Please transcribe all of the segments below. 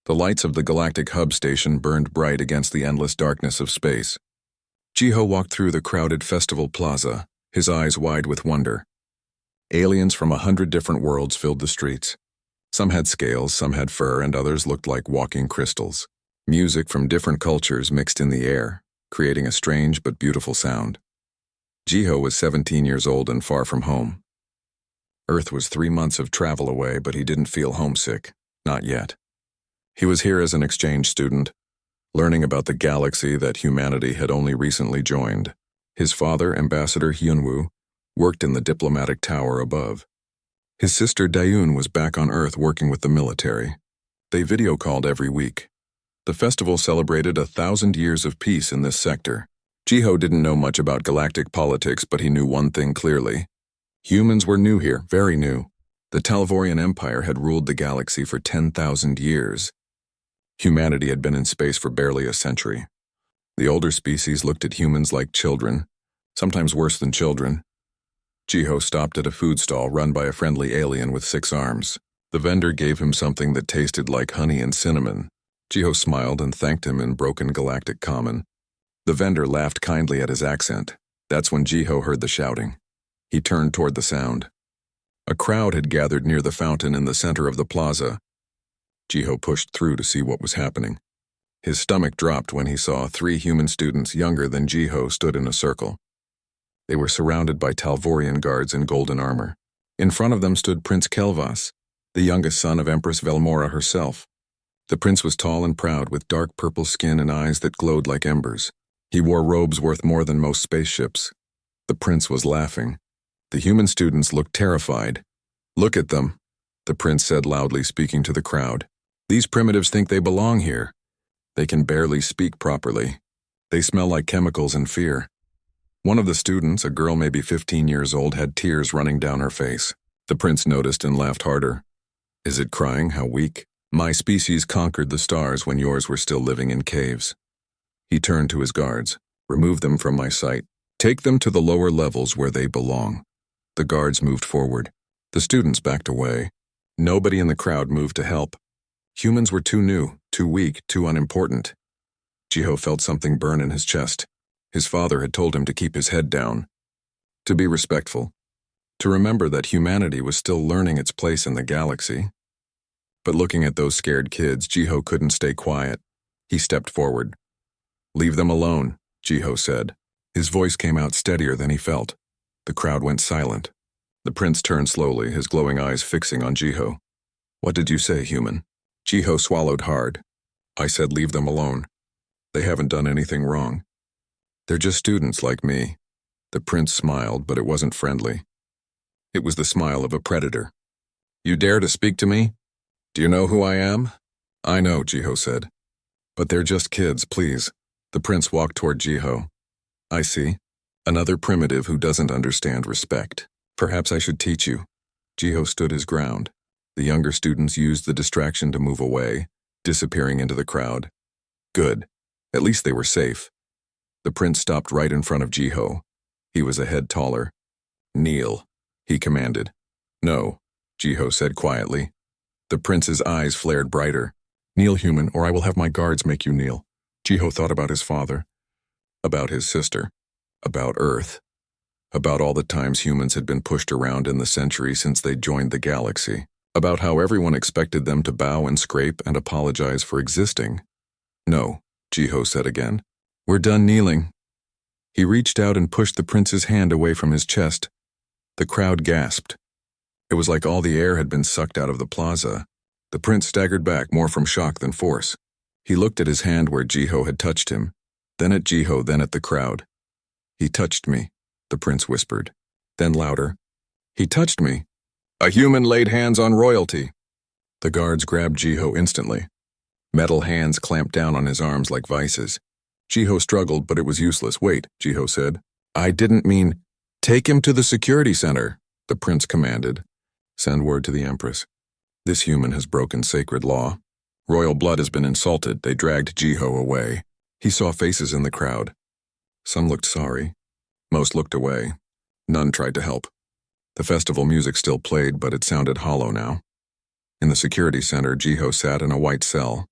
The lights of the Galactic hub station burned bright against the endless darkness of space. Jiho walked through the crowded festival plaza, his eyes wide with wonder. Aliens from 100 different worlds filled the streets. Some had scales, some had fur, and others looked like walking crystals. Music from different cultures mixed in the air, creating a strange but beautiful sound. Jiho was 17 years old and far from home. Earth was 3 months of travel away, but he didn't feel homesick. Not yet. He was here as an exchange student, learning about the galaxy that humanity had only recently joined. His father, Ambassador Hyunwoo, worked in the diplomatic tower above. His sister Dayun was back on Earth working with the military. They video called every week. The festival celebrated 1,000 years of peace in this sector. Jiho didn't know much about galactic politics, but he knew one thing clearly. Humans were new here, very new. The Talvorian Empire had ruled the galaxy for 10,000 years. Humanity had been in space for barely a century. The older species looked at humans like children, sometimes worse than children. Jiho stopped at a food stall run by a friendly alien with 6 arms. The vendor gave him something that tasted like honey and cinnamon. Jiho smiled and thanked him in broken galactic common. The vendor laughed kindly at his accent. That's when Jiho heard the shouting. He turned toward the sound. A crowd had gathered near the fountain in the center of the plaza. Jiho pushed through to see what was happening. His stomach dropped when he saw 3 human students younger than Jiho stood in a circle. They were surrounded by Talvorian guards in golden armor. In front of them stood Prince Kelvas, the youngest son of Empress Velmora herself. The prince was tall and proud, with dark purple skin and eyes that glowed like embers. He wore robes worth more than most spaceships. The prince was laughing. The human students looked terrified. "Look at them," the prince said loudly, speaking to the crowd. "These primitives think they belong here. They can barely speak properly. They smell like chemicals and fear." One of the students, a girl maybe 15 years old, had tears running down her face. The prince noticed and laughed harder. "Is it crying? How weak. My species conquered the stars when yours were still living in caves." He turned to his guards. "Remove them from my sight. Take them to the lower levels where they belong." The guards moved forward. The students backed away. Nobody in the crowd moved to help. Humans were too new, too weak, too unimportant. Jiho felt something burn in his chest. His father had told him to keep his head down, to be respectful, to remember that humanity was still learning its place in the galaxy. But looking at those scared kids, Jiho couldn't stay quiet. He stepped forward. "Leave them alone," Jiho said. His voice came out steadier than he felt. The crowd went silent. The prince turned slowly, his glowing eyes fixing on Jiho. "What did you say, human?" Jiho swallowed hard. "I said leave them alone. They haven't done anything wrong. They're just students like me." The prince smiled, but it wasn't friendly. It was the smile of a predator. "You dare to speak to me? Do you know who I am?" "I know," Jiho said. "But they're just kids, please." The prince walked toward Jiho. "I see. Another primitive who doesn't understand respect. Perhaps I should teach you." Jiho stood his ground. The younger students used the distraction to move away, disappearing into the crowd. Good. At least they were safe. The prince stopped right in front of Jiho. He was a head taller. "Kneel," he commanded. "No," Jiho said quietly. The prince's eyes flared brighter. "Kneel, human, or I will have my guards make you kneel." Jiho thought about his father, about his sister, about Earth, about all the times humans had been pushed around in the century since they joined the galaxy, about how everyone expected them to bow and scrape and apologize for existing. "No," Jiho said again. "We're done kneeling." He reached out and pushed the prince's hand away from his chest. The crowd gasped. It was like all the air had been sucked out of the plaza. The prince staggered back, more from shock than force. He looked at his hand where Jiho had touched him, then at Jiho, then at the crowd. "He touched me," the prince whispered. Then louder, "He touched me. A human laid hands on royalty." The guards grabbed Jiho instantly. Metal hands clamped down on his arms like vices. Jiho struggled, but it was useless. "Wait," Jiho said. "I didn't mean—" "Take him to the security center," the prince commanded. "Send word to the Empress. This human has broken sacred law. Royal blood has been insulted." They dragged Jiho away. He saw faces in the crowd. Some looked sorry. Most looked away. None tried to help. The festival music still played, but it sounded hollow now. In the security center, Jiho sat in a white cell.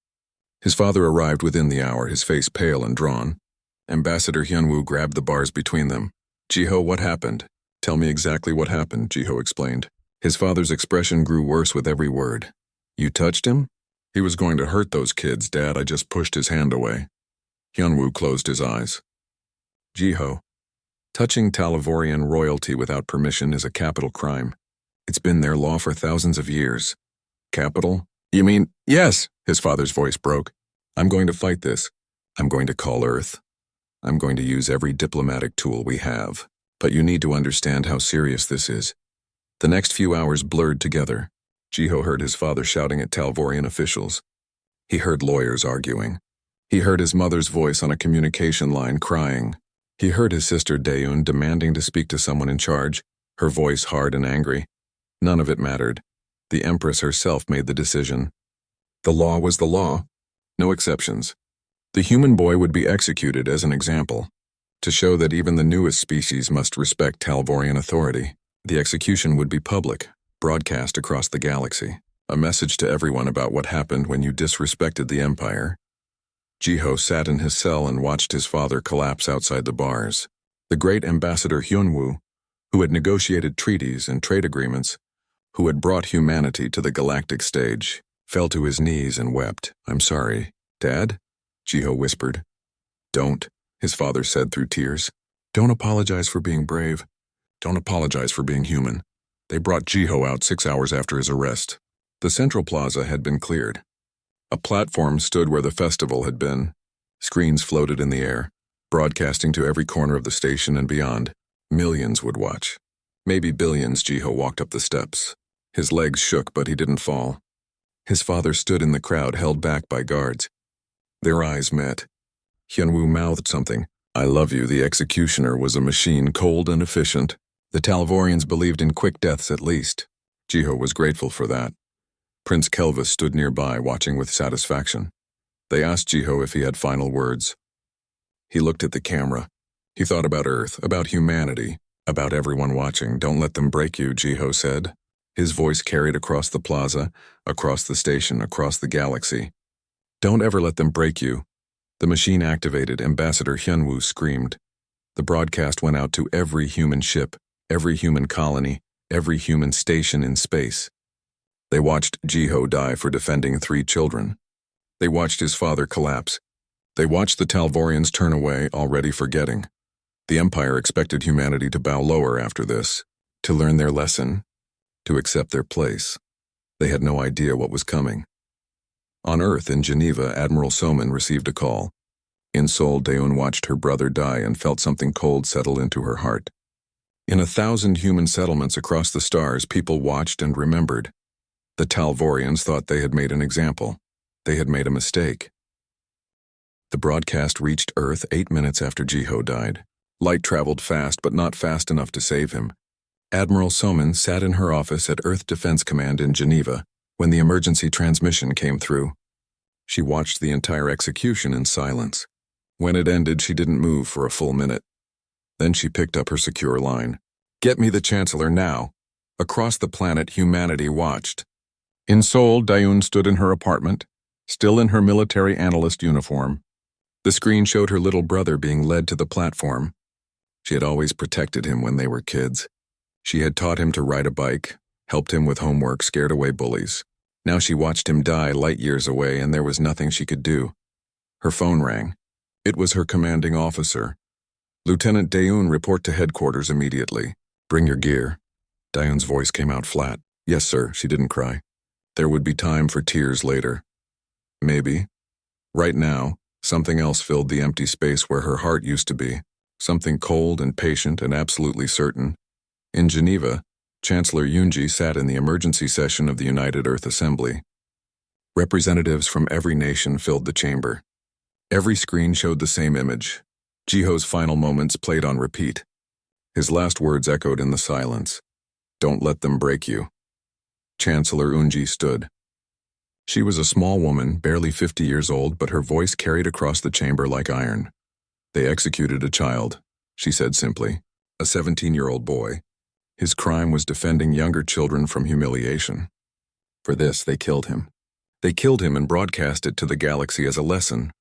His father arrived within the hour, his face pale and drawn. Ambassador Hyunwoo grabbed the bars between them. "Jiho, what happened?" "Tell me exactly what happened," Jiho explained. His father's expression grew worse with every word. "You touched him?" "He was going to hurt those kids, Dad. I just pushed his hand away." Hyunwoo closed his eyes. "Jiho, touching Talavorian royalty without permission is a capital crime. It's been their law for thousands of years." "Capital? You mean—" "Yes!" His father's voice broke. "I'm going to fight this. I'm going to call Earth. I'm going to use every diplomatic tool we have. But you need to understand how serious this is." The next few hours blurred together. Jiho heard his father shouting at Talvorian officials. He heard lawyers arguing. He heard his mother's voice on a communication line crying. He heard his sister Daeun demanding to speak to someone in charge, her voice hard and angry. None of it mattered. The Empress herself made the decision. The law was the law. No exceptions. The human boy would be executed as an example, to show that even the newest species must respect Talvorian authority. The execution would be public, broadcast across the galaxy, a message to everyone about what happened when you disrespected the Empire. Jiho sat in his cell and watched his father collapse outside the bars. The great Ambassador Hyunwoo, who had negotiated treaties and trade agreements, who had brought humanity to the galactic stage, fell to his knees and wept. "I'm sorry, Dad?" Jiho whispered. "Don't," his father said through tears. "Don't apologize for being brave. Don't apologize for being human." They brought Jiho out 6 hours after his arrest. The central plaza had been cleared. A platform stood where the festival had been. Screens floated in the air, broadcasting to every corner of the station and beyond. Millions would watch. Maybe billions. Jiho walked up the steps. His legs shook, but he didn't fall. His father stood in the crowd, held back by guards. Their eyes met. Hyunwoo mouthed something. "I love you." The executioner was a machine, cold and efficient. The Talvorians believed in quick deaths at least. Jiho was grateful for that. Prince Kelvis stood nearby, watching with satisfaction. They asked Jiho if he had final words. He looked at the camera. He thought about Earth, about humanity, about everyone watching. "Don't let them break you," Jiho said. His voice carried across the plaza, across the station, across the galaxy. "Don't ever let them break you." The machine activated. Ambassador Hyunwoo screamed. The broadcast went out to every human ship, every human colony, every human station in space. They watched Jiho die for defending 3 children. They watched his father collapse. They watched the Talvorians turn away, already forgetting. The Empire expected humanity to bow lower after this, to learn their lesson, to accept their place. They had no idea what was coming. On Earth, in Geneva, Admiral Soman received a call. In Seoul, Daeun watched her brother die and felt something cold settle into her heart. In 1,000 human settlements across the stars, people watched and remembered. The Talvorians thought they had made an example. They had made a mistake. The broadcast reached Earth 8 minutes after Jiho died. Light traveled fast, but not fast enough to save him. Admiral Soman sat in her office at Earth Defense Command in Geneva when the emergency transmission came through. She watched the entire execution in silence. When it ended, she didn't move for a full minute. Then she picked up her secure line. "Get me the Chancellor now." Across the planet, humanity watched. In Seoul, Daeun stood in her apartment, still in her military analyst uniform. The screen showed her little brother being led to the platform. She had always protected him when they were kids. She had taught him to ride a bike, helped him with homework, scared away bullies. Now she watched him die light years away, and there was nothing she could do. Her phone rang. It was her commanding officer. "Lieutenant Daeun, report to headquarters immediately. Bring your gear." Daeun's voice came out flat. "Yes, sir." She didn't cry. There would be time for tears later. Maybe. Right now, something else filled the empty space where her heart used to be. Something cold and patient and absolutely certain. In Geneva, Chancellor Yoonji sat in the emergency session of the United Earth Assembly. Representatives from every nation filled the chamber. Every screen showed the same image. Jiho's final moments played on repeat. His last words echoed in the silence. "Don't let them break you." Chancellor Yoonji stood. She was a small woman, barely 50 years old, but her voice carried across the chamber like iron. "They executed a child," she said simply, "a 17-year-old boy. His crime was defending younger children from humiliation. For this, they killed him. They killed him and broadcast it to the galaxy as a lesson.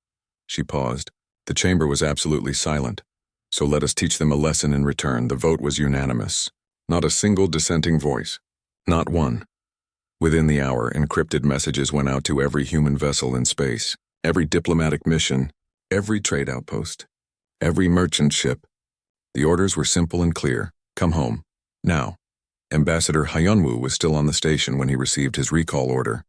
She paused. The chamber was absolutely silent. So let us teach them a lesson in return. The vote was unanimous. Not a single dissenting voice. Not one. Within the hour, encrypted messages went out to every human vessel in space, every diplomatic mission, every trade outpost, every merchant ship. The orders were simple and clear. Come home. Now. Ambassador Hyunwoo was still on the station when he received his recall order.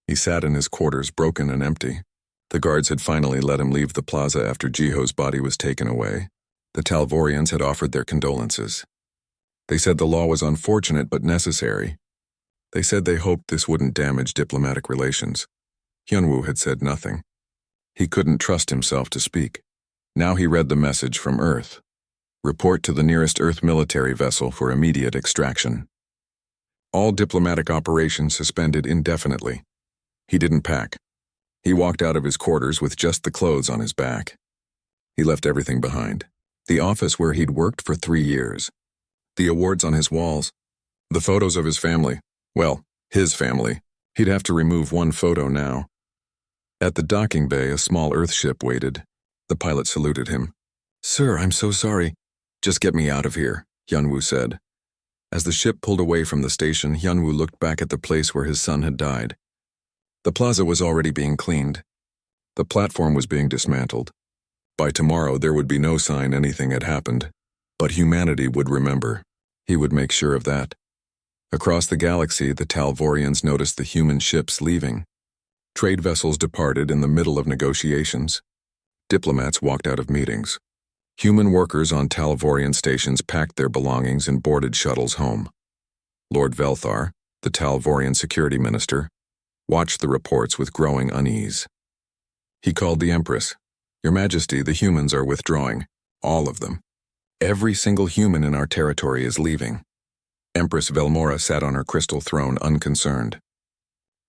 He sat in his quarters, broken and empty. The guards had finally let him leave the plaza after Jiho's body was taken away. The Talvorians had offered their condolences. They said the law was unfortunate but necessary. They said they hoped this wouldn't damage diplomatic relations. Hyunwoo had said nothing. He couldn't trust himself to speak. Now he read the message from Earth. Report to the nearest Earth military vessel for immediate extraction. All diplomatic operations suspended indefinitely. He didn't pack. He walked out of his quarters with just the clothes on his back. He left everything behind. The office where he'd worked for 3 years. The awards on his walls. The photos of his family. Well, his family. He'd have to remove one photo now. At the docking bay, a small Earthship waited. The pilot saluted him. "Sir, I'm so sorry. Just get me out of here," Hyunwoo said. As the ship pulled away from the station, Hyunwoo looked back at the place where his son had died. The plaza was already being cleaned. The platform was being dismantled. By tomorrow, there would be no sign anything had happened. But humanity would remember. He would make sure of that. Across the galaxy, the Talvorians noticed the human ships leaving. Trade vessels departed in the middle of negotiations. Diplomats walked out of meetings. Human workers on Talvorian stations packed their belongings and boarded shuttles home. Lord Velthar, the Talvorian security minister, watched the reports with growing unease. He called the Empress. "Your Majesty, the humans are withdrawing. All of them. Every single human in our territory is leaving." Empress Velmora sat on her crystal throne unconcerned.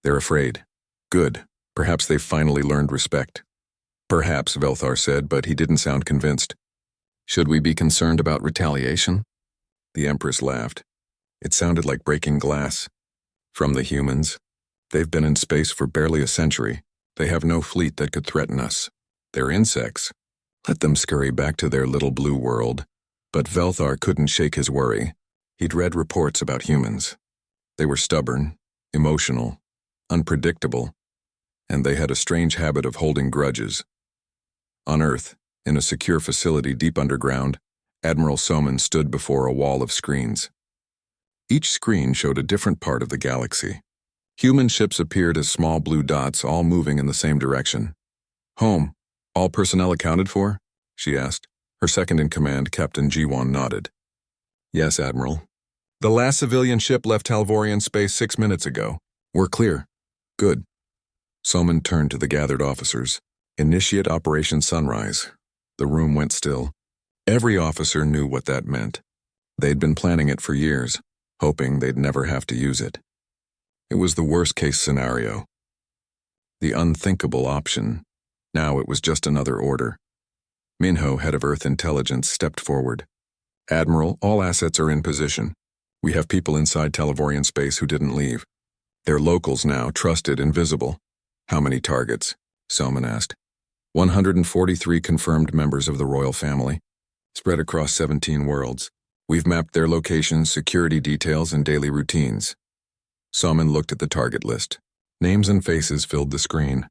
"They're afraid. Good. Perhaps they've finally learned respect." "Perhaps," Velthar said, but he didn't sound convinced. "Should we be concerned about retaliation?" The Empress laughed. It sounded like breaking glass. "From the humans. They've been in space for barely a century. They have no fleet that could threaten us. They're insects. Let them scurry back to their little blue world." But Velthar couldn't shake his worry. He'd read reports about humans. They were stubborn, emotional, unpredictable, and they had a strange habit of holding grudges. On Earth, in a secure facility deep underground, Admiral Soman stood before a wall of screens. Each screen showed a different part of the galaxy. Human ships appeared as small blue dots, all moving in the same direction. "Home. All personnel accounted for?" she asked. Her second-in-command, Captain Jiwon, nodded. "Yes, Admiral. The last civilian ship left Talvorian space 6 minutes ago. We're clear." "Good." Soman turned to the gathered officers. "Initiate Operation Sunrise." The room went still. Every officer knew what that meant. They'd been planning it for years, hoping they'd never have to use it. It was the worst-case scenario. The unthinkable option. Now it was just another order. Minho, head of Earth Intelligence, stepped forward. "Admiral, all assets are in position. We have people inside Talvorian space who didn't leave. They're locals now, trusted and visible." "How many targets?" Soman asked. 143 confirmed members of the royal family, spread across 17 worlds. We've mapped their locations, security details, and daily routines. Soman looked at the target list. Names and faces filled the screen.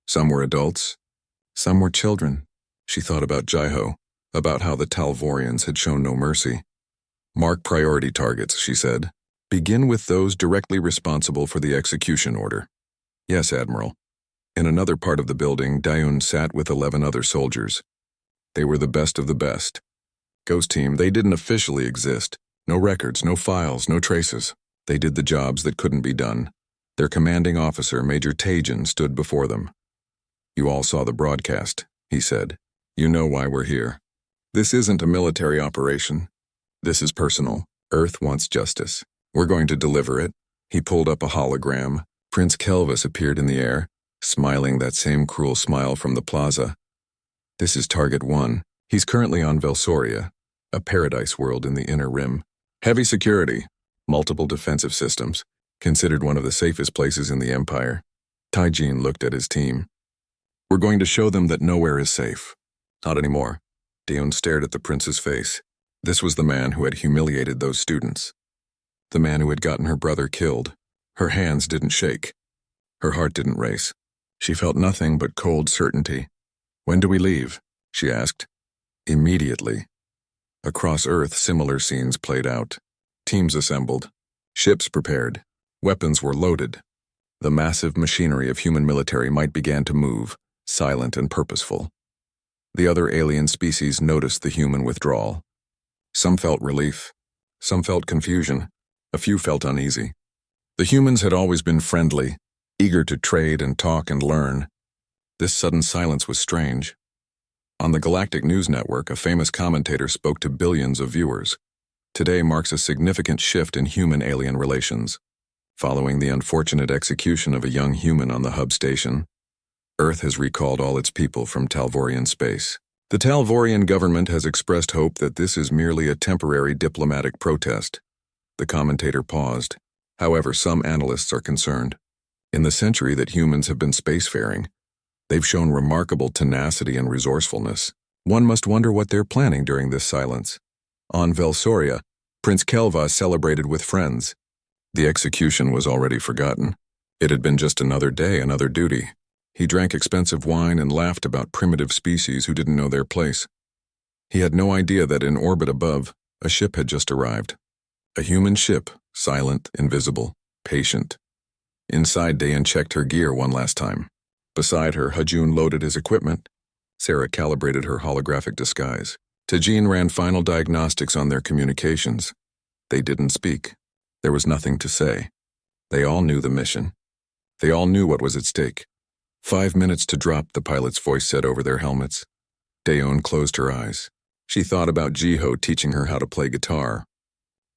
Some were adults, some were children. She thought about Jiho, about how the Talvorians had shown no mercy. "Mark priority targets," she said. "Begin with those directly responsible for the execution order." "Yes, Admiral." In another part of the building, Dayun sat with 11 other soldiers. They were the best of the best. Ghost Team, they didn't officially exist. No records, no files, no traces. They did the jobs that couldn't be done. Their commanding officer, Major Tajin, stood before them. "You all saw the broadcast," he said. "You know why we're here. This isn't a military operation. This is personal. Earth wants justice. We're going to deliver it." He pulled up a hologram. Prince Kelvis appeared in the air, smiling that same cruel smile from the plaza. "This is Target 1. He's currently on Velsoria, a paradise world in the Inner Rim. Heavy security, multiple defensive systems, considered one of the safest places in the Empire. Taijin looked at his team. We're going to show them that nowhere is safe. Not anymore. Dion stared at the prince's face. This was the man who had humiliated those students. The man who had gotten her brother killed. Her hands didn't shake. Her heart didn't race. She felt nothing but cold certainty. When do we leave? She asked. Immediately. Across Earth, similar scenes played out. Teams assembled. Ships prepared. Weapons were loaded. The massive machinery of human military might began to move, silent and purposeful. The other alien species noticed the human withdrawal. Some felt relief. Some felt confusion. A few felt uneasy. The humans had always been friendly, eager to trade and talk and learn. This sudden silence was strange. On the Galactic News Network, a famous commentator spoke to billions of viewers. Today marks a significant shift in human-alien relations. Following the unfortunate execution of a young human on the hub station, Earth has recalled all its people from Talvorian space. The Talvorian government has expressed hope that this is merely a temporary diplomatic protest. The commentator paused. However, some analysts are concerned. In the century that humans have been spacefaring, they've shown remarkable tenacity and resourcefulness. One must wonder what they're planning during this silence. On Velsoria, Prince Kelva celebrated with friends. The execution was already forgotten. It had been just another day, another duty. He drank expensive wine and laughed about primitive species who didn't know their place. He had no idea that in orbit above, a ship had just arrived. A human ship, silent, invisible, patient. Inside, Dayan checked her gear one last time. Beside her, Hajun loaded his equipment. Sarah calibrated her holographic disguise. Tajin ran final diagnostics on their communications. They didn't speak. There was nothing to say. They all knew the mission. They all knew what was at stake. 5 minutes to drop, the pilot's voice said over their helmets. Dayon closed her eyes. She thought about Jiho teaching her how to play guitar.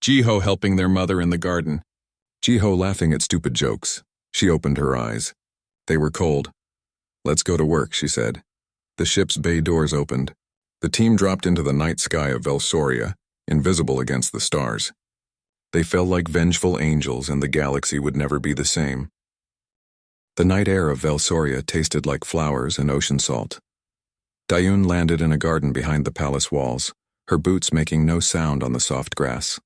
Jiho helping their mother in the garden. Jiho laughing at stupid jokes. She opened her eyes. They were cold. Let's go to work, she said. The ship's bay doors opened. The team dropped into the night sky of Velsoria, invisible against the stars. They fell like vengeful angels, and the galaxy would never be the same. The night air of Velsoria tasted like flowers and ocean salt. Dayun landed in a garden behind the palace walls, her boots making no sound on the soft grass.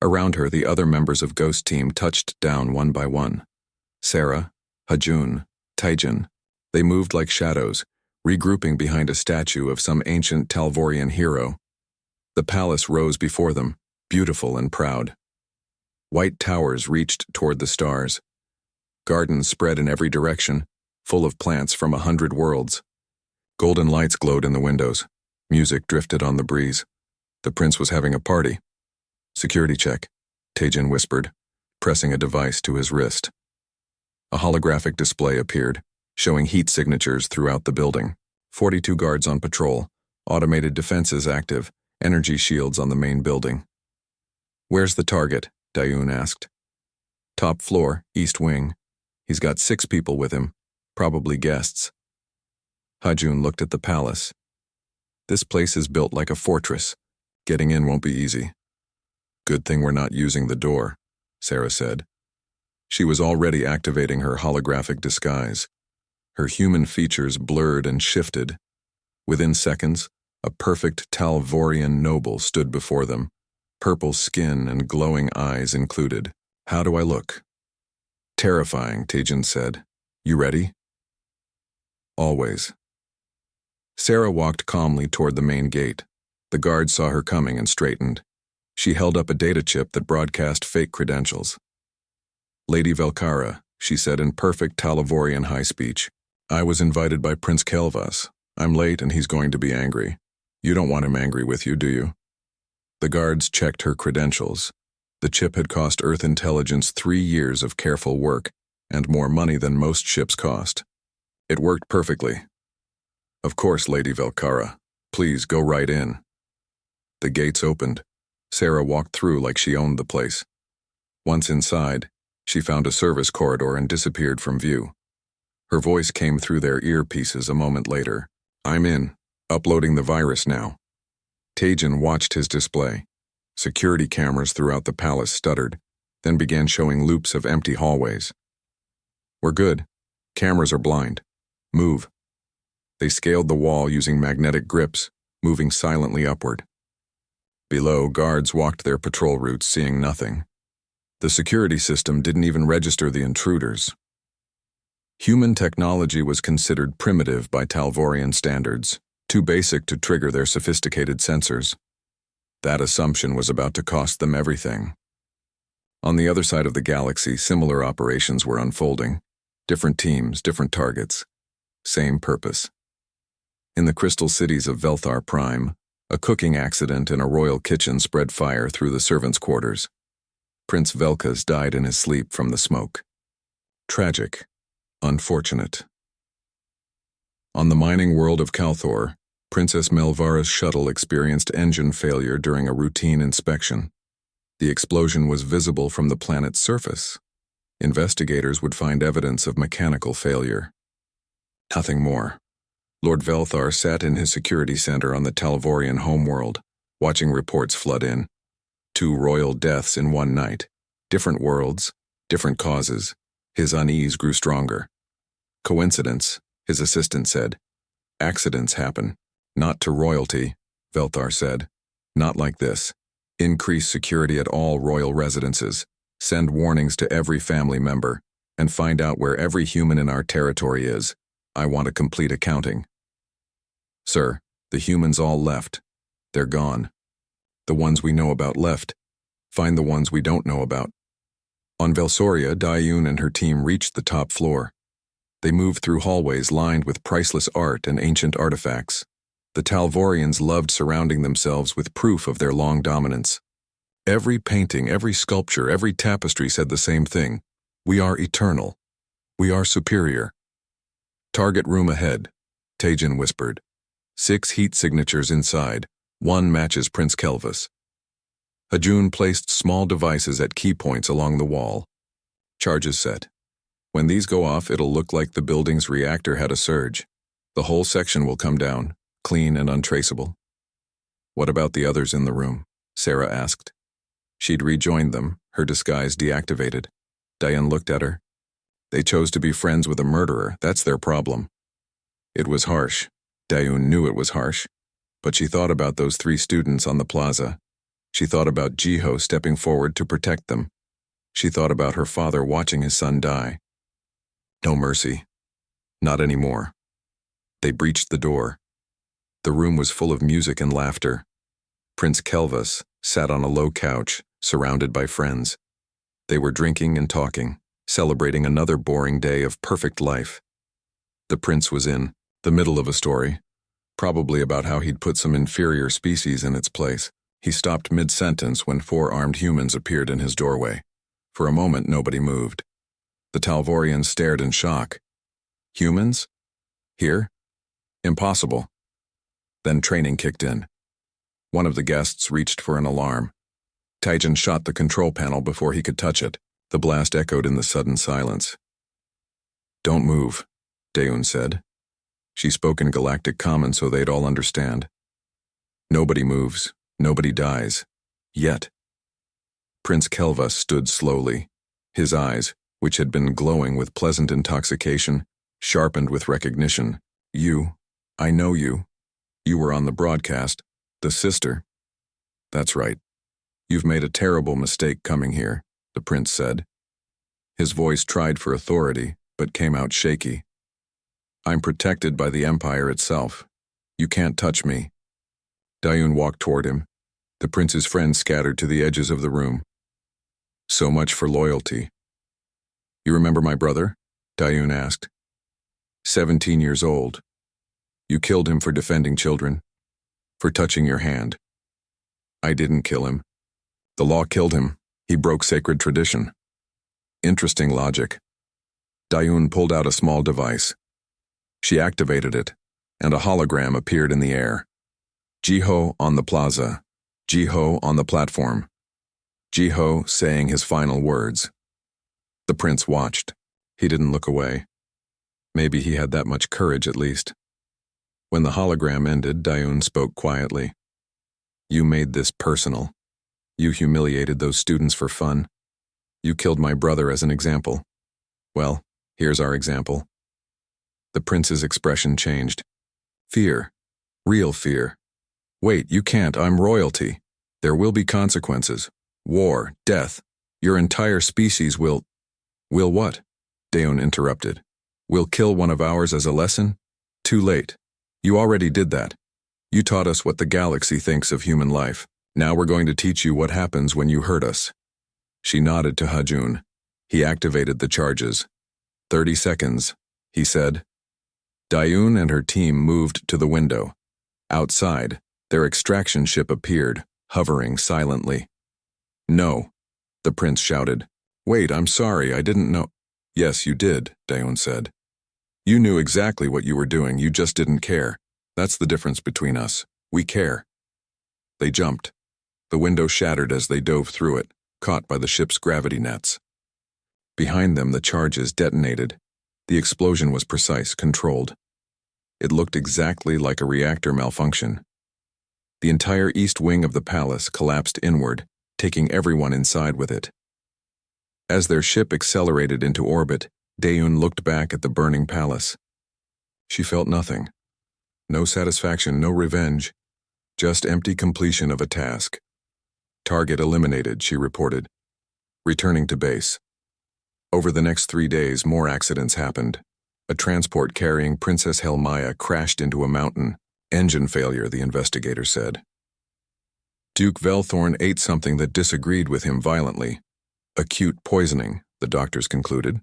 Around her, the other members of Ghost Team touched down one by one. Sarah, Hajun, Taijin. They moved like shadows, regrouping behind a statue of some ancient Talvorian hero. The palace rose before them, beautiful and proud. White towers reached toward the stars. Gardens spread in every direction, full of plants from 100 worlds. Golden lights glowed in the windows. Music drifted on the breeze. The prince was having a party. Security check, Taijin whispered, pressing a device to his wrist. A holographic display appeared, showing heat signatures throughout the building. 42 guards on patrol, automated defenses active, energy shields on the main building. Where's the target? Dayun asked. Top floor, east wing. He's got 6 people with him, probably guests. Hajun looked at the palace. This place is built like a fortress. Getting in won't be easy. Good thing we're not using the door, Sarah said. She was already activating her holographic disguise. Her human features blurred and shifted. Within seconds, a perfect Talvorian noble stood before them, purple skin and glowing eyes included. How do I look? Terrifying, Taijin said. You ready? Always. Sarah walked calmly toward the main gate. The guard saw her coming and straightened. She held up a data chip that broadcast fake credentials. Lady Velkara, she said in perfect Talvorian high speech. I was invited by Prince Kelvas. I'm late and he's going to be angry. You don't want him angry with you, do you? The guards checked her credentials. The chip had cost Earth intelligence 3 years of careful work and more money than most ships cost. It worked perfectly. Of course, Lady Velkara. Please go right in. The gates opened. Sarah walked through like she owned the place. Once inside, she found a service corridor and disappeared from view. Her voice came through their earpieces a moment later. I'm in. Uploading the virus now. Taijin watched his display. Security cameras throughout the palace stuttered, then began showing loops of empty hallways. We're good. Cameras are blind. Move. They scaled the wall using magnetic grips, moving silently upward. Below, guards walked their patrol routes, seeing nothing. The security system didn't even register the intruders. Human technology was considered primitive by Talvorian standards, too basic to trigger their sophisticated sensors. That assumption was about to cost them everything. On the other side of the galaxy, similar operations were unfolding. Different teams, different targets. Same purpose. In the crystal cities of Velthar Prime, a cooking accident in a royal kitchen spread fire through the servants' quarters. Prince Velkas died in his sleep from the smoke. Tragic. Unfortunate. On the mining world of Kalthor, Princess Melvara's shuttle experienced engine failure during a routine inspection. The explosion was visible from the planet's surface. Investigators would find evidence of mechanical failure. Nothing more. Lord Velthar sat in his security center on the Talvorian homeworld, watching reports flood in. 2 royal deaths in one night. Different worlds, different causes. His unease grew stronger. Coincidence, his assistant said. Accidents happen. Not to royalty, Velthar said. Not like this. Increase security at all royal residences. Send warnings to every family member. And find out where every human in our territory is. I want a complete accounting. Sir, the humans all left. They're gone. The ones we know about left. Find the ones we don't know about. On Velsoria, Dayun and her team reached the top floor. They moved through hallways lined with priceless art and ancient artifacts. The Talvorians loved surrounding themselves with proof of their long dominance. Every painting, every sculpture, every tapestry said the same thing. We are eternal. We are superior. Target room ahead, Tajin whispered. 6 heat signatures inside. 1 matches Prince Kelvis. Hajun placed small devices at key points along the wall. Charges set. When these go off, it'll look like the building's reactor had a surge. The whole section will come down, clean and untraceable. What about the others in the room? Sarah asked. She'd rejoined them, her disguise deactivated. Diane looked at her. They chose to be friends with a murderer. That's their problem. It was harsh. Dayun knew it was harsh. But she thought about those 3 students on the plaza. She thought about Jiho stepping forward to protect them. She thought about her father watching his son die. No mercy. Not anymore. They breached the door. The room was full of music and laughter. Prince Kelvis sat on a low couch, surrounded by friends. They were drinking and talking, celebrating another boring day of perfect life. The prince was in the middle of a story, probably about how he'd put some inferior species in its place. He stopped mid-sentence when 4 armed humans appeared in his doorway. For a moment, nobody moved. The Talvorians stared in shock. Humans? Here? Impossible. Then training kicked in. One of the guests reached for an alarm. Taijin shot the control panel before he could touch it. The blast echoed in the sudden silence. Don't move, Dayun said. She spoke in Galactic Common so they'd all understand. Nobody moves. Nobody dies. Yet. Prince Kelvas stood slowly. His eyes, which had been glowing with pleasant intoxication, sharpened with recognition. You. I know you. You were on the broadcast. The sister. That's right. You've made a terrible mistake coming here, the prince said. His voice tried for authority, but came out shaky. I'm protected by the Empire itself. You can't touch me. Dayun walked toward him. The prince's friends scattered to the edges of the room. So much for loyalty. You remember my brother? Dayun asked. 17 years old. You killed him for defending children. For touching your hand. I didn't kill him. The law killed him. He broke sacred tradition. Interesting logic. Dayun pulled out a small device. She activated it, and a hologram appeared in the air. Jiho on the plaza. Jiho on the platform. Jiho saying his final words. The prince watched. He didn't look away. Maybe he had that much courage at least. When the hologram ended, Dayun spoke quietly. You made this personal. You humiliated those students for fun. You killed my brother as an example. Well, here's our example. The prince's expression changed. Fear. Real fear. Wait, you can't, I'm royalty. There will be consequences. War, death. Your entire species will... Will what? Daeun interrupted. Will kill one of ours as a lesson? Too late. You already did that. You taught us what the galaxy thinks of human life. Now we're going to teach you what happens when you hurt us. She nodded to Hajun. He activated the charges. 30 seconds, he said. Daeun and her team moved to the window. Outside, their extraction ship appeared, hovering silently. No, the prince shouted. Wait, I'm sorry, I didn't know. Yes, you did, Daeun said. You knew exactly what you were doing, you just didn't care. That's the difference between us. We care. They jumped. The window shattered as they dove through it, caught by the ship's gravity nets. Behind them, the charges detonated. The explosion was precise, controlled. It looked exactly like a reactor malfunction. The entire east wing of the palace collapsed inward, taking everyone inside with it. As their ship accelerated into orbit, Daeun looked back at the burning palace. She felt nothing. No satisfaction, no revenge, just empty completion of a task. Target eliminated, she reported. Returning to base. Over the next 3 days, more accidents happened. A transport carrying Princess Helmaya crashed into a mountain. Engine failure, the investigator said. Duke Velthorn ate something that disagreed with him violently. Acute poisoning, the doctors concluded.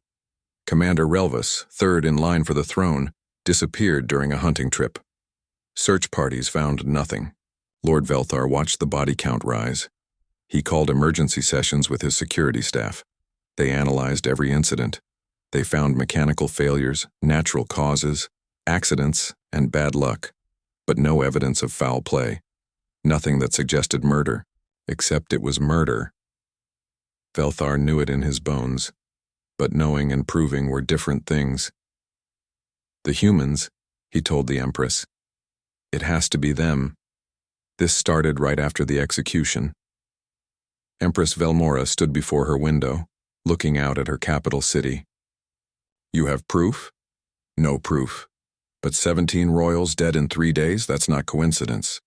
Commander Relvus, third in line for the throne, disappeared during a hunting trip. Search parties found nothing. Lord Velthar watched the body count rise. He called emergency sessions with his security staff. They analyzed every incident. They found mechanical failures, natural causes, accidents, and bad luck, but no evidence of foul play. Nothing that suggested murder, except it was murder. Velthar knew it in his bones, but knowing and proving were different things. The humans, he told the Empress. It has to be them. This started right after the execution. Empress Velmora stood before her window, looking out at her capital city. You have proof? No proof. But 17 royals dead in 3 days, that's not coincidence.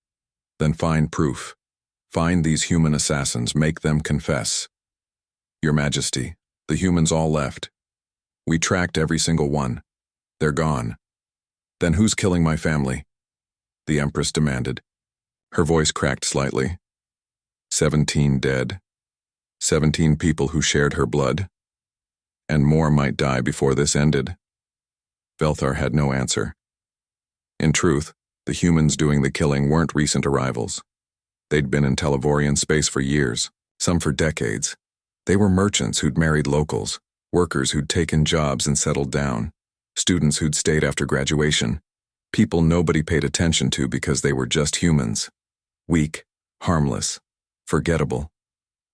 Then find proof. Find these human assassins, make them confess. Your Majesty, the humans all left. We tracked every single one. They're gone. Then who's killing my family? The Empress demanded. Her voice cracked slightly. 17 dead. 17 people who shared her blood. And more might die before this ended. Velthar had no answer. In truth, the humans doing the killing weren't recent arrivals. They'd been in Televorian space for years, some for decades. They were merchants who'd married locals, workers who'd taken jobs and settled down, students who'd stayed after graduation, people nobody paid attention to because they were just humans. Weak, harmless, forgettable.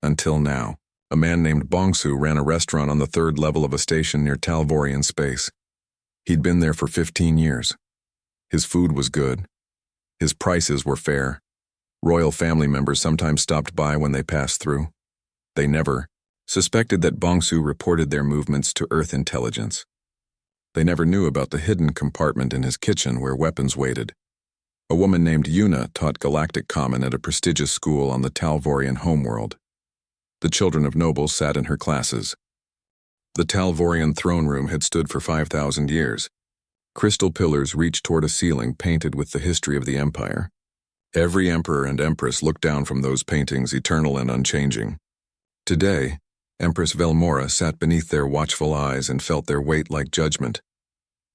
Until now, a man named Bongsu ran a restaurant on the 3rd level of a station near Talvorian space. He'd been there for 15 years. His food was good. His prices were fair. Royal family members sometimes stopped by when they passed through. They never suspected that Bongsu reported their movements to Earth intelligence. They never knew about the hidden compartment in his kitchen where weapons waited. A woman named Yuna taught Galactic Common at a prestigious school on the Talvorian homeworld. The children of nobles sat in her classes. The Talvorian throne room had stood for 5,000 years. Crystal pillars reached toward a ceiling painted with the history of the empire. Every emperor and empress looked down from those paintings, eternal and unchanging. Today, Empress Velmora sat beneath their watchful eyes and felt their weight like judgment.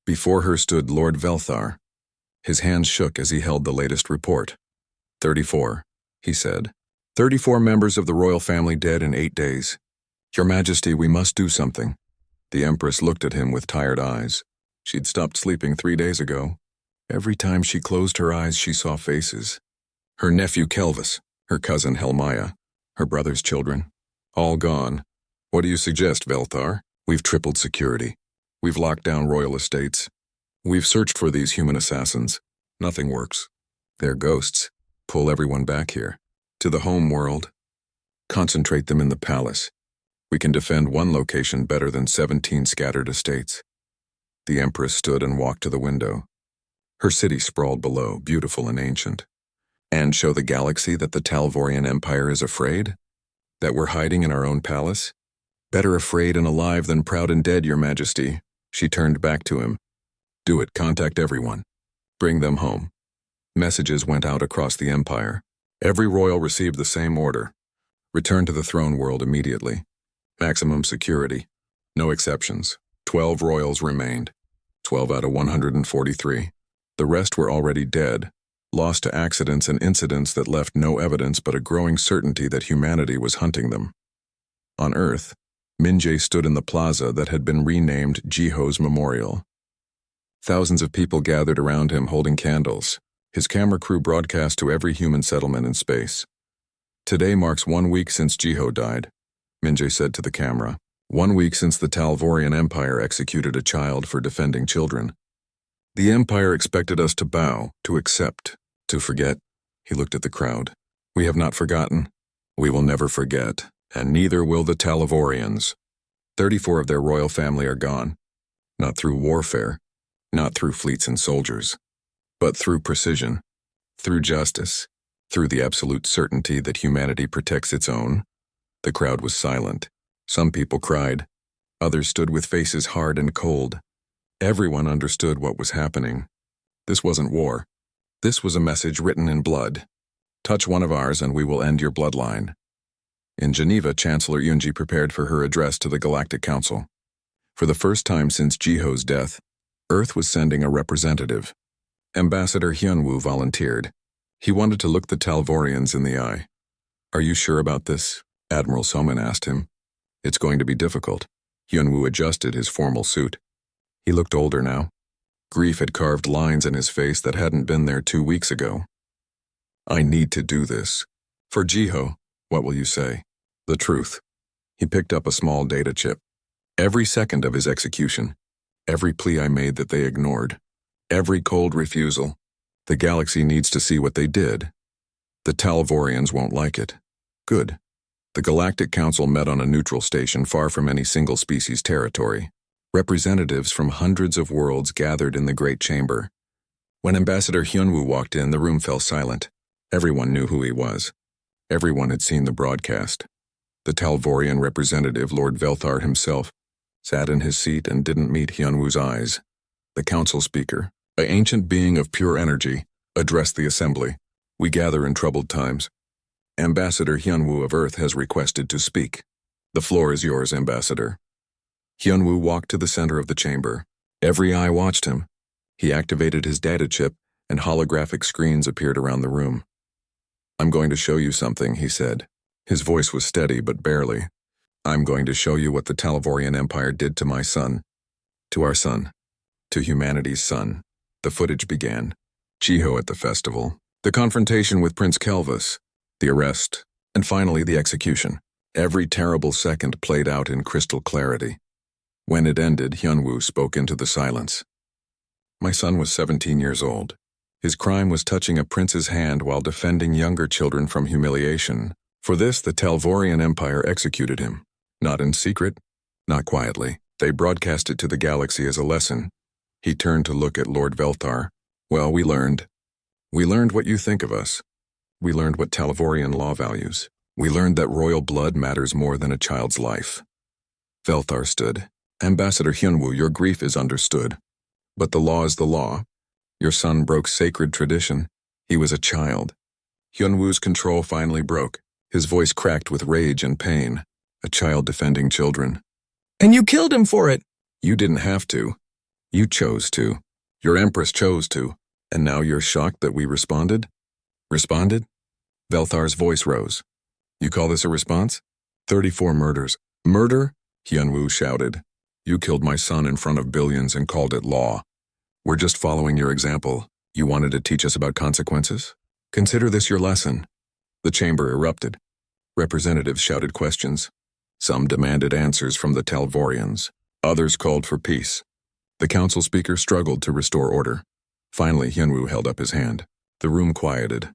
Before her stood Lord Velthar. His hands shook as he held the latest report. 34, he said. 34 members of the royal family dead in 8 days. Your Majesty, we must do something. The Empress looked at him with tired eyes. She'd stopped sleeping 3 days ago. Every time she closed her eyes, she saw faces. Her nephew Kelvis, her cousin Helmaya, her brother's children. All gone. What do you suggest, Velthar? We've tripled security. We've locked down royal estates. We've searched for these human assassins. Nothing works. They're ghosts. Pull everyone back here. To the home world. Concentrate them in the palace. We can defend one location better than 17 scattered estates. The Empress stood and walked to the window. Her city sprawled below, beautiful and ancient. And show the galaxy that the Talvorian Empire is afraid? That we're hiding in our own palace? Better afraid and alive than proud and dead, Your Majesty. She turned back to him. Do it, contact everyone. Bring them home. Messages went out across the Empire. Every royal received the same order. Return to the throne world immediately. Maximum security. No exceptions. 12 royals remained. 12 out of 143. The rest were already dead, lost to accidents and incidents that left no evidence but a growing certainty that humanity was hunting them. On Earth, Minjay stood in the plaza that had been renamed Jiho's Memorial. Thousands of people gathered around him holding candles. His camera crew broadcast to every human settlement in space. Today marks 1 week since Jiho died, Minjay said to the camera. 1 week since the Talvorian Empire executed a child for defending children. The Empire expected us to bow, to accept, to forget. He looked at the crowd. We have not forgotten. We will never forget, and neither will the Talvorians. 34 of their royal family are gone. Not through warfare, not through fleets and soldiers, but through precision, through justice, through the absolute certainty that humanity protects its own. The crowd was silent. Some people cried. Others stood with faces hard and cold. Everyone understood what was happening. This wasn't war. This was a message written in blood. Touch one of ours and we will end your bloodline. In Geneva, Chancellor Yunji prepared for her address to the Galactic Council. For the first time since Jiho's death, Earth was sending a representative. Ambassador Hyunwoo volunteered. He wanted to look the Talvorians in the eye. Are you sure about this? Admiral Soman asked him. It's going to be difficult. Hyunwoo adjusted his formal suit. He looked older now. Grief had carved lines in his face that hadn't been there 2 weeks ago. I need to do this. For Jiho, what will you say? The truth. He picked up a small data chip. Every second of his execution, every plea I made that they ignored, every cold refusal, the galaxy needs to see what they did. The Talvorians won't like it. Good. The Galactic Council met on a neutral station far from any single species territory. Representatives from hundreds of worlds gathered in the Great Chamber. When Ambassador Hyunwoo walked in, the room fell silent. Everyone knew who he was. Everyone had seen the broadcast. The Talvorian representative, Lord Velthar himself, sat in his seat and didn't meet Hyunwoo's eyes. The council speaker, an ancient being of pure energy, addressed the assembly. We gather in troubled times. Ambassador Hyunwoo of Earth has requested to speak. The floor is yours, Ambassador. Hyunwoo walked to the center of the chamber. Every eye watched him. He activated his data chip, and holographic screens appeared around the room. I'm going to show you something, he said. His voice was steady, but barely. I'm going to show you what the Talvorian Empire did to my son. To our son. To humanity's son. The footage began. Jiho at the festival. The confrontation with Prince Kelvis. The arrest. And finally the execution. Every terrible second played out in crystal clarity. When it ended, Hyunwoo spoke into the silence. My son was 17 years old. His crime was touching a prince's hand while defending younger children from humiliation. For this, the Talvorian Empire executed him. Not in secret, not quietly. They broadcast it to the galaxy as a lesson. He turned to look at Lord Velthar. Well, we learned. We learned what you think of us. We learned what Talvorian law values. We learned that royal blood matters more than a child's life. Velthar stood. Ambassador Hyunwoo, your grief is understood. But the law is the law. Your son broke sacred tradition. He was a child. Hyunwoo's control finally broke. His voice cracked with rage and pain. A child defending children. And you killed him for it! You didn't have to. You chose to. Your Empress chose to. And now you're shocked that we responded? Responded? Velthar's voice rose. You call this a response? 34 murders. Murder? Hyunwoo shouted. You killed my son in front of billions and called it law. We're just following your example. You wanted to teach us about consequences? Consider this your lesson. The chamber erupted. Representatives shouted questions. Some demanded answers from the Talvorians. Others called for peace. The council speaker struggled to restore order. Finally, Hyunwoo held up his hand. The room quieted.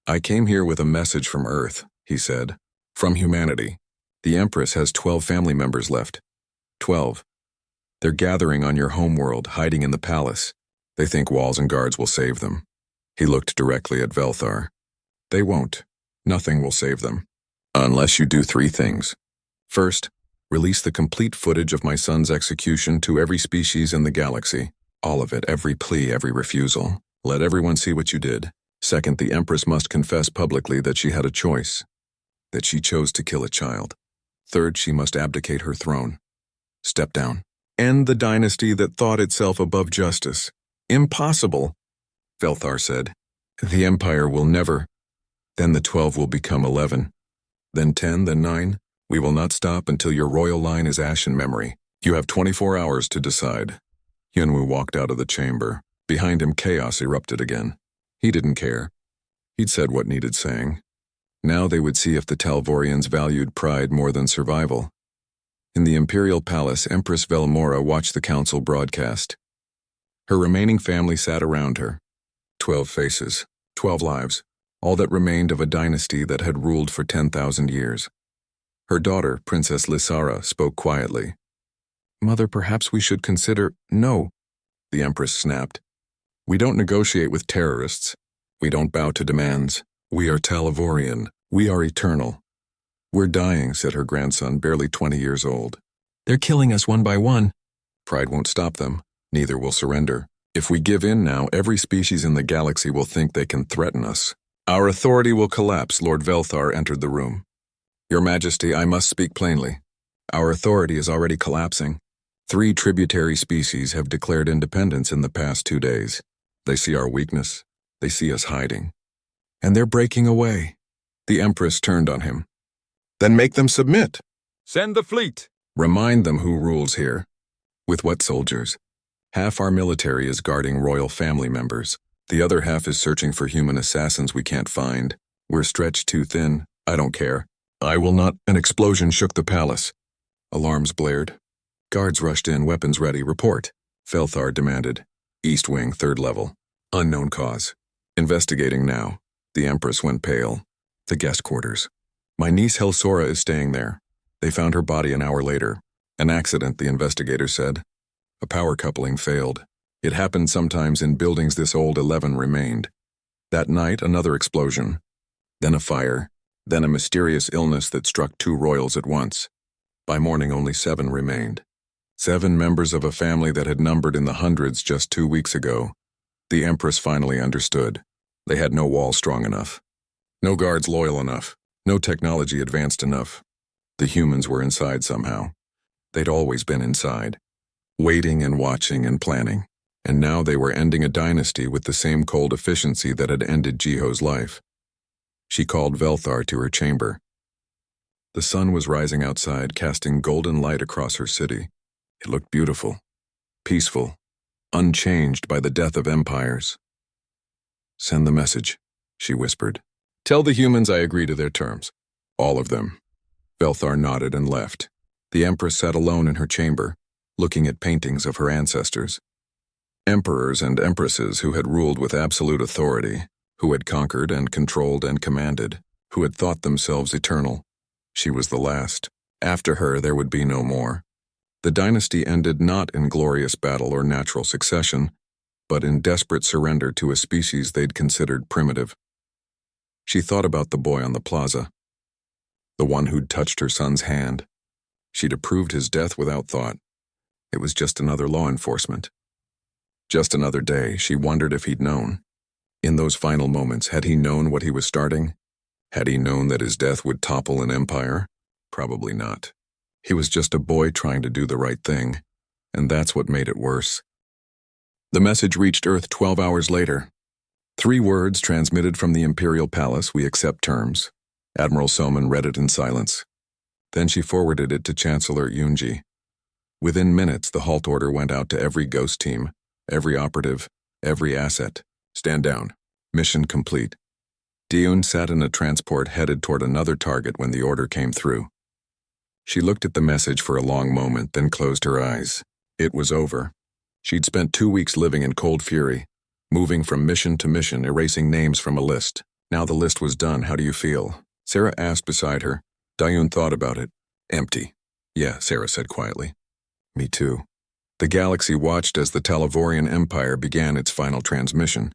I came here with a message from Earth, he said. From humanity. The Empress has 12 family members left. 12. They're gathering on your homeworld, hiding in the palace. They think walls and guards will save them. He looked directly at Velthar. They won't. Nothing will save them. Unless you do 3 things. First, release the complete footage of my son's execution to every species in the galaxy. All of it, every plea, every refusal. Let everyone see what you did. Second, the Empress must confess publicly that she had a choice, that she chose to kill a child. Third, she must abdicate her throne. Step down. End the dynasty that thought itself above justice. Impossible, Velthar said. The Empire will never. Then the 12 will become 11. Then 10, then 9. We will not stop until your royal line is ash in memory. You have 24 hours to decide. Yunwu walked out of the chamber. Behind him, chaos erupted again. He didn't care. He'd said what needed saying. Now they would see if the Talvorians valued pride more than survival. In the Imperial Palace, Empress Velmora watched the council broadcast. Her remaining family sat around her. 12 faces, 12 lives, all that remained of a dynasty that had ruled for 10,000 years. Her daughter, Princess Lysara, spoke quietly. Mother, perhaps we should consider— No, the Empress snapped. We don't negotiate with terrorists. We don't bow to demands. We are Talvorian. We are eternal. We're dying, said her grandson, barely 20 years old. They're killing us one by one. Pride won't stop them. Neither will surrender. If we give in now, every species in the galaxy will think they can threaten us. Our authority will collapse. Lord Velthar entered the room. Your Majesty, I must speak plainly. Our authority is already collapsing. 3 tributary species have declared independence in the past 2 days. They see our weakness. They see us hiding. And they're breaking away. The Empress turned on him. Then make them submit. Send the fleet. Remind them who rules here. With what soldiers? Half our military is guarding royal family members. The other half is searching for human assassins we can't find. We're stretched too thin. I don't care. I will not. An explosion shook the palace. Alarms blared. Guards rushed in, weapons ready. Report. Velthar demanded. East Wing, 3rd level. Unknown cause. Investigating now. The Empress went pale. The guest quarters. My niece Helsora is staying there. They found her body an hour later. An accident, the investigator said. A power coupling failed. It happened sometimes in buildings this old. 11 remained. That night, another explosion. Then a fire. Then a mysterious illness that struck 2 royals at once. By morning, only 7 remained. 7 members of a family that had numbered in the hundreds just 2 weeks ago. The Empress finally understood. They had no wall strong enough. No guards loyal enough. No technology advanced enough. The humans were inside somehow. They'd always been inside. Waiting and watching and planning. And now they were ending a dynasty with the same cold efficiency that had ended Jiho's life. She called Velthar to her chamber. The sun was rising outside, casting golden light across her city. It looked beautiful, peaceful, unchanged by the death of empires. Send the message, she whispered. Tell the humans I agree to their terms. All of them. Velthar nodded and left. The Empress sat alone in her chamber, looking at paintings of her ancestors. Emperors and empresses who had ruled with absolute authority, who had conquered and controlled and commanded, who had thought themselves eternal. She was the last. After her, there would be no more. The dynasty ended not in glorious battle or natural succession, but in desperate surrender to a species they'd considered primitive. She thought about the boy on the plaza, the one who'd touched her son's hand. She'd approved his death without thought. It was just another law enforcement. Just another day. She wondered if he'd known. In those final moments, had he known what he was starting? Had he known that his death would topple an empire? Probably not. He was just a boy trying to do the right thing, and that's what made it worse. The message reached Earth 12 hours later. 3 words transmitted from the Imperial Palace: we accept terms. Admiral Soman read it in silence. Then she forwarded it to Chancellor Yunji. Within minutes, the halt order went out to every ghost team, every operative, every asset. Stand down. Mission complete. Diyun sat in a transport headed toward another target when the order came through. She looked at the message for a long moment, then closed her eyes. It was over. She'd spent 2 weeks living in cold fury, moving from mission to mission, erasing names from a list. Now the list was done. How do you feel? Sarah asked beside her. Diyun thought about it. Empty. Yeah, Sarah said quietly. Me too. The galaxy watched as the Talavorian Empire began its final transmission.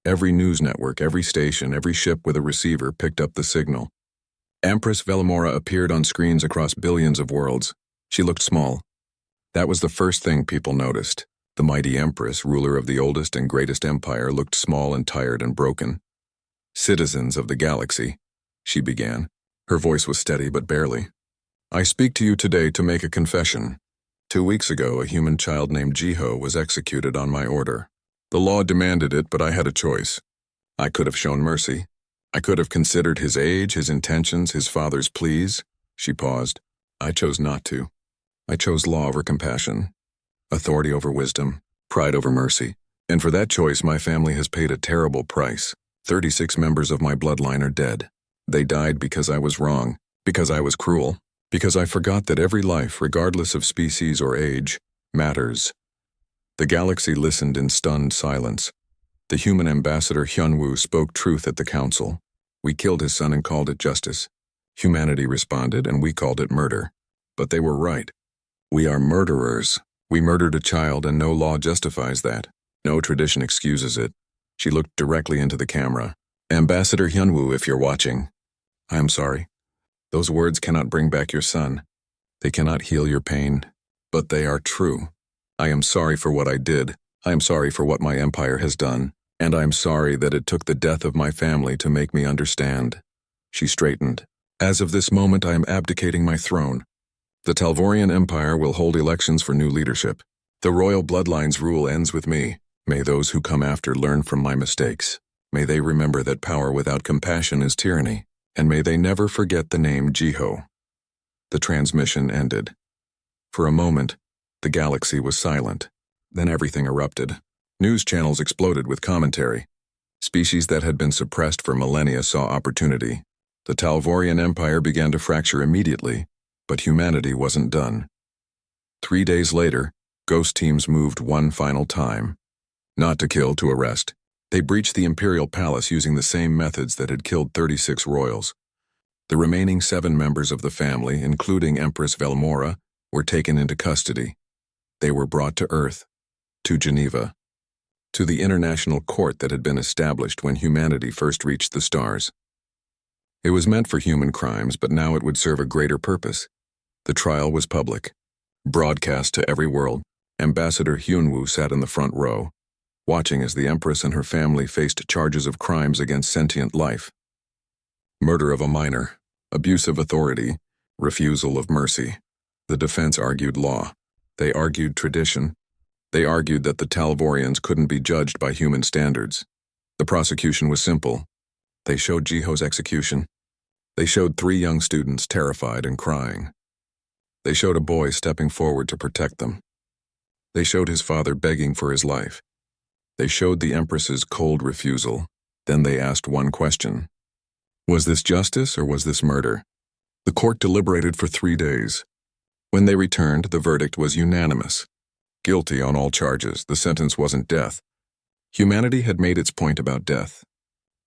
Every news network, every station, every ship with a receiver picked up the signal. Empress Velomora appeared on screens across billions of worlds. She looked small. That was the first thing people noticed. The mighty Empress, ruler of the oldest and greatest empire, looked small and tired and broken. "Citizens of the galaxy," she began. Her voice was steady but barely. "I speak to you today to make a confession. 2 weeks ago, a human child named Jiho was executed on my order. The law demanded it, but I had a choice. I could have shown mercy. I could have considered his age, his intentions, his father's pleas." She paused. "I chose not to. I chose law over compassion, authority over wisdom, pride over mercy. And for that choice, my family has paid a terrible price. 36 members of my bloodline are dead. They died because I was wrong, because I was cruel, because I forgot that every life, regardless of species or age, matters." The galaxy listened in stunned silence. The human ambassador Hyunwoo spoke truth at the council. "We killed his son and called it justice. Humanity responded, and we called it murder. But they were right. We are murderers. We murdered a child, and no law justifies that. No tradition excuses it." She looked directly into the camera. "Ambassador Hyunwoo, if you're watching, I am sorry. Those words cannot bring back your son. They cannot heal your pain, but they are true. I am sorry for what I did. I am sorry for what my empire has done, and I am sorry that it took the death of my family to make me understand." She straightened. "As of this moment, I am abdicating my throne. The Talvorian Empire will hold elections for new leadership. The royal bloodline's rule ends with me. May those who come after learn from my mistakes. May they remember that power without compassion is tyranny, and may they never forget the name Jiho." The transmission ended. For a moment, the galaxy was silent. Then everything erupted. News channels exploded with commentary. Species that had been suppressed for millennia saw opportunity. The Talvorian Empire began to fracture immediately, but humanity wasn't done. 3 days later, ghost teams moved one final time. Not to kill, to arrest. They breached the Imperial Palace using the same methods that had killed 36 royals. The remaining 7 members of the family, including Empress Velomora, were taken into custody. They were brought to Earth, to Geneva, to the international court that had been established when humanity first reached the stars. It was meant for human crimes, but now it would serve a greater purpose. The trial was public. Broadcast to every world, Ambassador Hyunwoo sat in the front row, watching as the Empress and her family faced charges of crimes against sentient life. Murder of a minor, abuse of authority, refusal of mercy. The defense argued law. They argued tradition. They argued that the Talvorians couldn't be judged by human standards. The prosecution was simple. They showed Jiho's execution. They showed 3 young students terrified and crying. They showed a boy stepping forward to protect them. They showed his father begging for his life. They showed the Empress's cold refusal. Then they asked one question. Was this justice or was this murder? The court deliberated for 3 days. When they returned, the verdict was unanimous. Guilty on all charges. The sentence wasn't death. Humanity had made its point about death.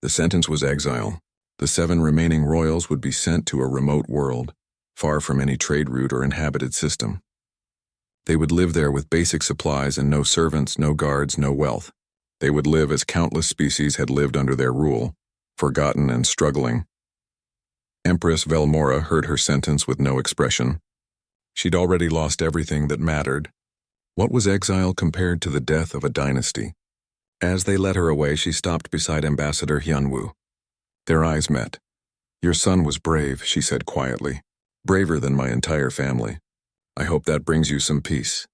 The sentence was exile. The 7 remaining royals would be sent to a remote world, far from any trade route or inhabited system. They would live there with basic supplies and no servants, no guards, no wealth. They would live as countless species had lived under their rule, forgotten and struggling. Empress Velomora heard her sentence with no expression. She'd already lost everything that mattered. What was exile compared to the death of a dynasty? As they led her away, she stopped beside Ambassador Hyunwoo. Their eyes met. "Your son was brave," she said quietly. "Braver than my entire family. I hope that brings you some peace."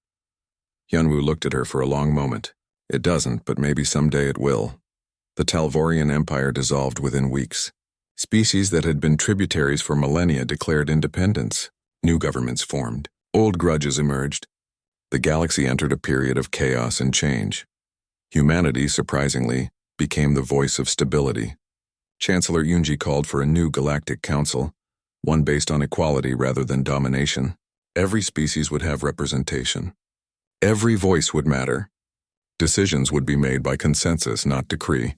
Hyunwoo looked at her for a long moment. "It doesn't, but maybe someday it will." The Talvorian Empire dissolved within weeks. Species that had been tributaries for millennia declared independence. New governments formed. Old grudges emerged. The galaxy entered a period of chaos and change. Humanity, surprisingly, became the voice of stability. Chancellor Yunji called for a new galactic council, one based on equality rather than domination. Every species would have representation. Every voice would matter. Decisions would be made by consensus, not decree.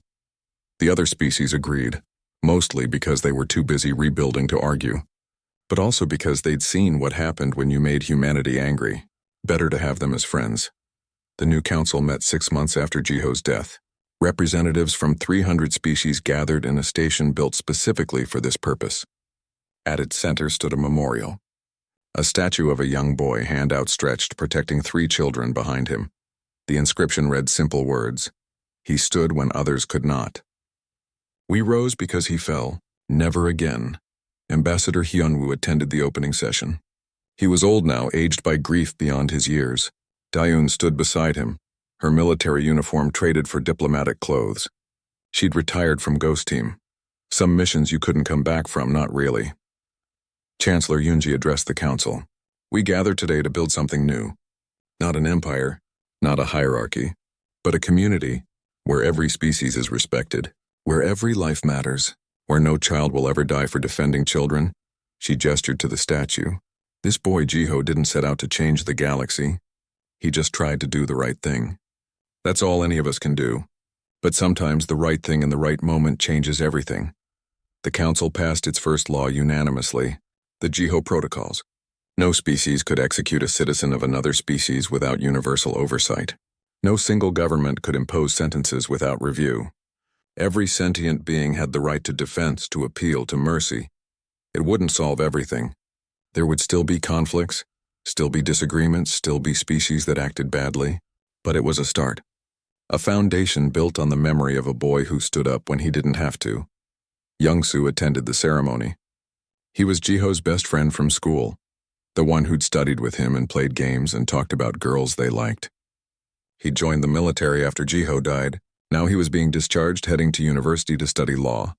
The other species agreed, mostly because they were too busy rebuilding to argue, but also because they'd seen what happened when you made humanity angry. Better to have them as friends. The new council met 6 months after Jiho's death. Representatives from 300 species gathered in a station built specifically for this purpose. At its center stood a memorial. A statue of a young boy, hand outstretched, protecting 3 children behind him. The inscription read simple words: "He stood when others could not." "We rose because he fell. Never again." Ambassador Hyunwoo attended the opening session. He was old now, aged by grief beyond his years. Dayun stood beside him, her military uniform traded for diplomatic clothes. She'd retired from Ghost Team. Some missions you couldn't come back from, not really. Chancellor Yoonji addressed the council. "We gather today to build something new. Not an empire, not a hierarchy, but a community where every species is respected, where every life matters, where no child will ever die for defending children." She gestured to the statue. This boy Jiho didn't set out to change the galaxy. He just tried to do the right thing. That's all any of us can do. But sometimes the right thing in the right moment changes everything. The council passed its first law unanimously, the Jiho Protocols. No species could execute a citizen of another species without universal oversight. No single government could impose sentences without review. Every sentient being had the right to defense, to appeal, to mercy. It wouldn't solve everything. There would still be conflicts, still be disagreements, still be species that acted badly. But it was a start. A foundation built on the memory of a boy who stood up when he didn't have to. Young-soo attended the ceremony. He was Jiho's best friend from school, the one who'd studied with him and played games and talked about girls they liked. He joined the military after Jiho died. Now he was being discharged, heading to university to study law.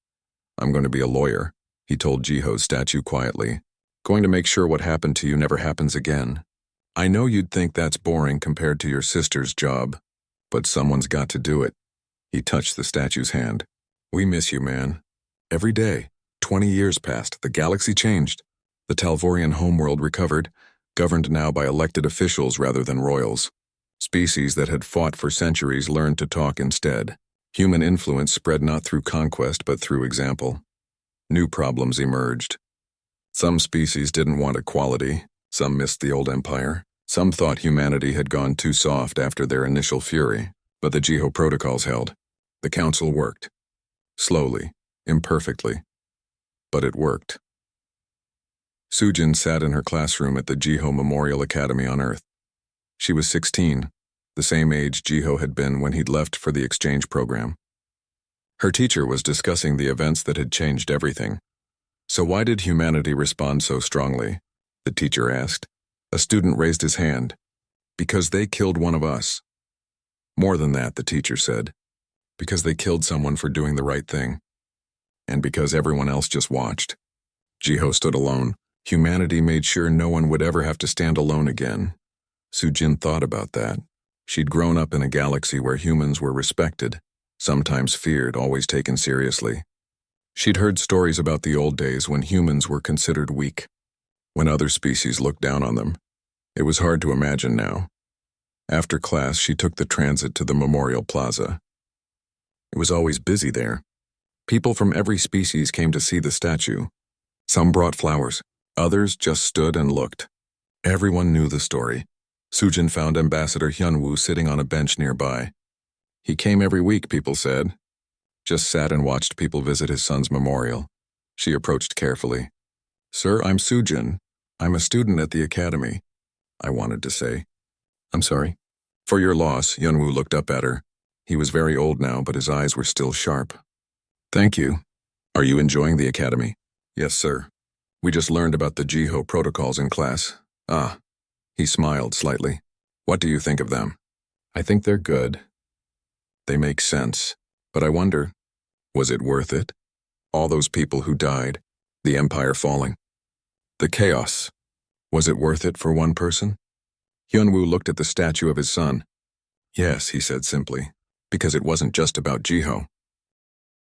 "I'm going to be a lawyer," he told Jiho's statue quietly. "Going to make sure what happened to you never happens again. I know you'd think that's boring compared to your sister's job, but someone's got to do it." He touched the statue's hand. "We miss you, man. Every day. 20 years passed. The galaxy changed. The Talvorian homeworld recovered, governed now by elected officials rather than royals. Species that had fought for centuries learned to talk instead. Human influence spread not through conquest but through example. New problems emerged. Some species didn't want equality. Some missed the old empire. Some thought humanity had gone too soft after their initial fury. But the Jiho Protocols held. The council worked. Slowly, imperfectly. But it worked. Sujin sat in her classroom at the Jiho Memorial Academy on Earth. She was 16, the same age Jiho had been when he'd left for the exchange program. Her teacher was discussing the events that had changed everything. "So why did humanity respond so strongly?" the teacher asked. A student raised his hand. "Because they killed one of us." "More than that," the teacher said. "Because they killed someone for doing the right thing. And because everyone else just watched." Jiho stood alone. Humanity made sure no one would ever have to stand alone again. Sujin thought about that. She'd grown up in a galaxy where humans were respected, sometimes feared, always taken seriously. She'd heard stories about the old days when humans were considered weak, when other species looked down on them. It was hard to imagine now. After class, she took the transit to the Memorial Plaza. It was always busy there. People from every species came to see the statue. Some brought flowers. Others just stood and looked. Everyone knew the story. Sujin found Ambassador Hyunwoo sitting on a bench nearby. He came every week, people said. Just sat and watched people visit his son's memorial. She approached carefully. "Sir, I'm Sujin. I'm a student at the academy," I wanted to say. "I'm sorry." "For your loss," Hyunwoo looked up at her. He was very old now, but his eyes were still sharp. "Thank you. Are you enjoying the academy?" "Yes, sir. We just learned about the Jiho protocols in class." "Ah." He smiled slightly. "What do you think of them?" "I think they're good. They make sense. But I wonder, was it worth it? All those people who died, the empire falling, the chaos. Was it worth it for one person?" Hyunwoo looked at the statue of his son. "Yes," he said simply, "because it wasn't just about Jiho.